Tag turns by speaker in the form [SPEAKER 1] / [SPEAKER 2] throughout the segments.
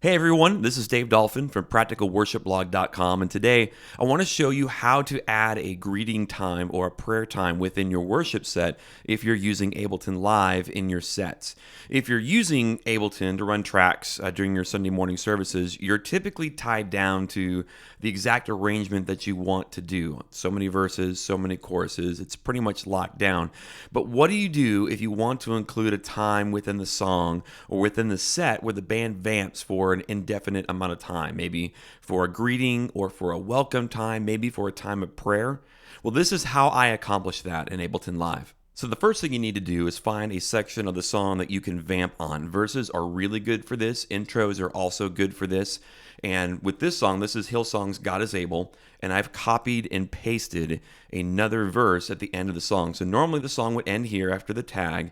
[SPEAKER 1] Hey everyone, this is Dave Dolphin from practicalworshipblog.com, and today I want to show you how to add a greeting time or a prayer time within your worship set if you're using Ableton Live in your sets. If you're using Ableton to run tracks during your Sunday morning services, you're typically tied down to the exact arrangement that you want to do. So many verses, so many choruses, it's pretty much locked down. But what do you do if you want to include a time within the song or within the set where the band vamps for an indefinite amount of time, maybe for a greeting or for a welcome time, maybe for a time of prayer? Well, this is how I accomplish that in Ableton Live. So the first thing you need to do is find a section of the song that you can vamp on. Verses are really good for this. Intros are also good for this. And with this song, this is Hillsong's God is Able, and I've copied and pasted another verse at the end of the song. So normally the song would end here after the tag,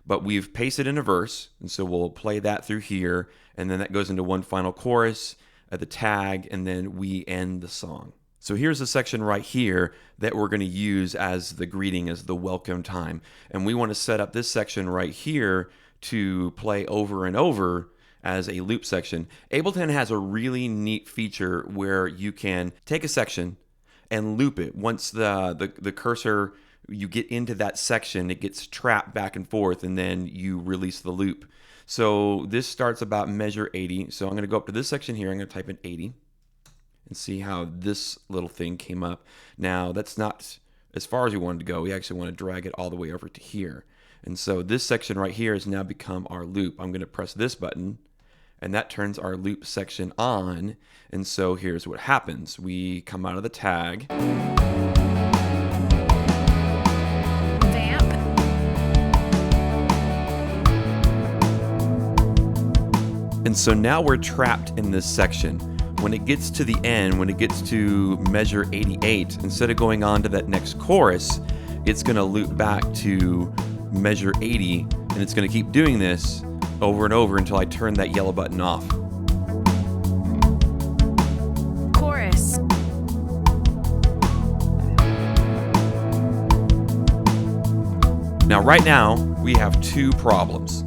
[SPEAKER 1] but we've pasted in a verse, and so we'll play that through here, and then that goes into one final chorus at the tag, and then we end the song. So here's a section right here that we're going to use as the greeting, as the welcome time. And we want to set up this section right here to play over and over as a loop section. Ableton has a really neat feature where you can take a section and loop it. Once the cursor, you get into that section, it gets trapped back and forth, and then you release the loop. So this starts about measure 80. So I'm going to go up to this section here. I'm going to type in 80 and see how this little thing came up. Now, that's not as far as we wanted to go. We actually want to drag it all the way over to here. And so this section right here has now become our loop. I'm going to press this button, and that turns our loop section on. And so here's what happens. We come out of the tag. And so now we're trapped in this section. When it gets to the end, when it gets to measure 88, instead of going on to that next chorus, it's going to loop back to measure 80, and it's going to keep doing this over and over until I turn that yellow button off.
[SPEAKER 2] Chorus.
[SPEAKER 1] Now, right now, we have two problems.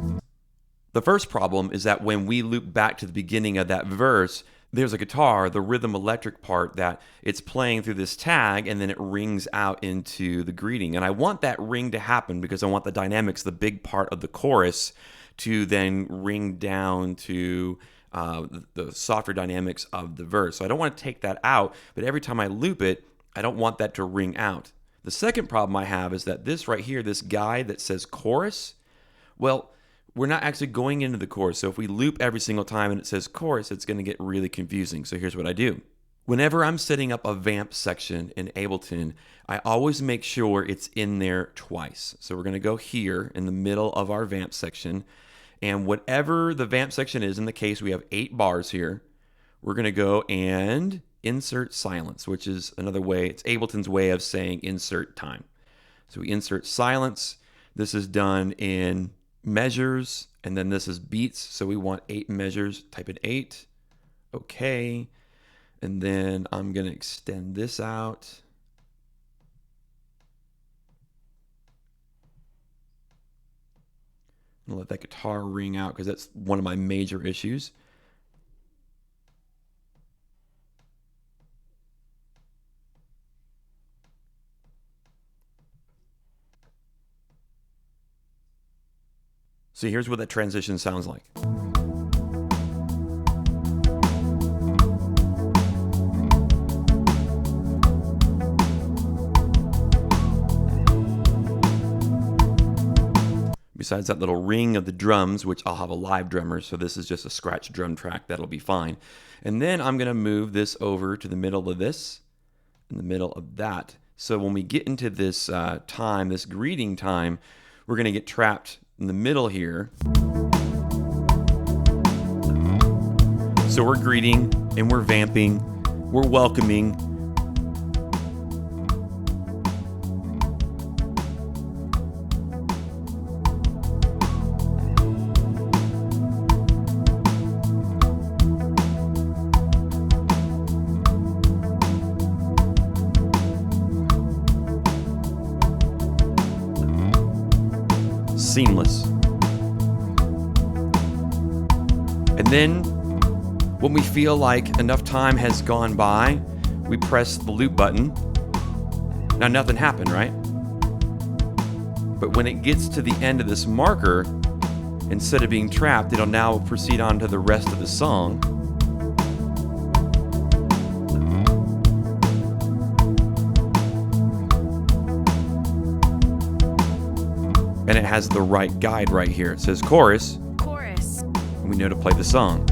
[SPEAKER 1] The first problem is that when we loop back to the beginning of that verse, there's a guitar, the rhythm electric part, that it's playing through this tag, and then it rings out into the greeting. And I want that ring to happen because I want the dynamics, the big part of the chorus, to then ring down to the softer dynamics of the verse. So I don't want to take that out, but every time I loop it, I don't want that to ring out. The second problem I have is that this right here, this guide that says chorus, well, we're not actually going into the chorus. So if we loop every single time and it says chorus, it's going to get really confusing. So here's what I do. Whenever I'm setting up a vamp section in Ableton, I always make sure it's in there twice. So we're going to go here in the middle of our vamp section, and whatever the vamp section is, in the case we have 8 bars here, we're going to go and insert silence, which is another way, it's Ableton's way of saying insert time. So we insert silence. This is done in measures, and then this is beats, so we want 8 measures. Type in 8. Okay, and then I'm going to extend this out. I'm going to let that guitar ring out because that's one of my major issues. So here's what that transition sounds like. Besides that little ring of the drums, which I'll have a live drummer, so this is just a scratch drum track, that'll be fine. And then I'm going to move this over to the middle of this, in the middle of that. So when we get into this time, this greeting time, we're going to get trapped in the middle here. So we're greeting and we're vamping, we're welcoming. Seamless. And then When we feel like enough time has gone by, we press the loop button. Now nothing happened, right? But when it gets to the end of this marker, instead of being trapped, it'll now proceed on to the rest of the song. And it has the right guide right here. It says chorus.
[SPEAKER 2] Chorus.
[SPEAKER 1] And we know to play the song.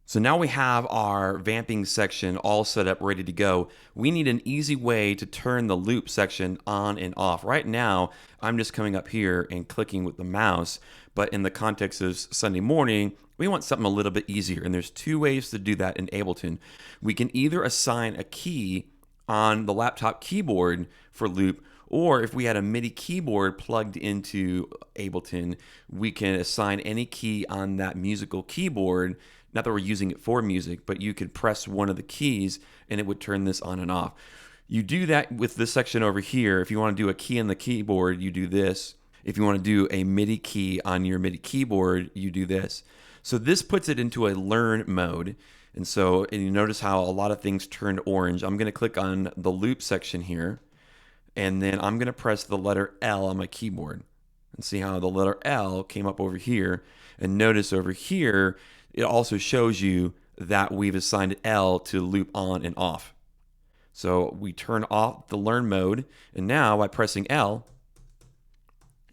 [SPEAKER 1] So now we have our vamping section all set up, ready to go. We need an easy way to turn the loop section on and off. Right now, I'm just coming up here and clicking with the mouse, but in the context of Sunday morning, we want something a little bit easier. And there's two ways to do that in Ableton. We can either assign a key on the laptop keyboard for loop, or if we had a MIDI keyboard plugged into Ableton, we can assign any key on that musical keyboard. Not that we're using it for music, but you could press one of the keys and it would turn this on and off. You do that with this section over here. If you want to do a key on the keyboard, you do this. If you want to do a MIDI key on your MIDI keyboard, you do this. So this puts it into a learn mode. And you notice how a lot of things turned orange. I'm going to click on the loop section here, and then I'm going to press the letter L on my keyboard and see how the letter L came up over here. And notice over here, it also shows you that we've assigned L to loop on and off. So we turn off the learn mode, and now by pressing L,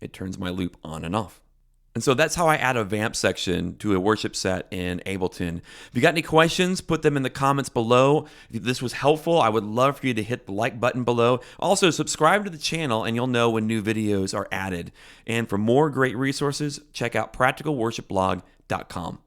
[SPEAKER 1] it turns my loop on and off. And so that's how I add a vamp section to a worship set in Ableton. If you got any questions, put them in the comments below. If this was helpful, I would love for you to hit the like button below. Also, subscribe to the channel and you'll know when new videos are added. And for more great resources, check out practicalworshipblog.com.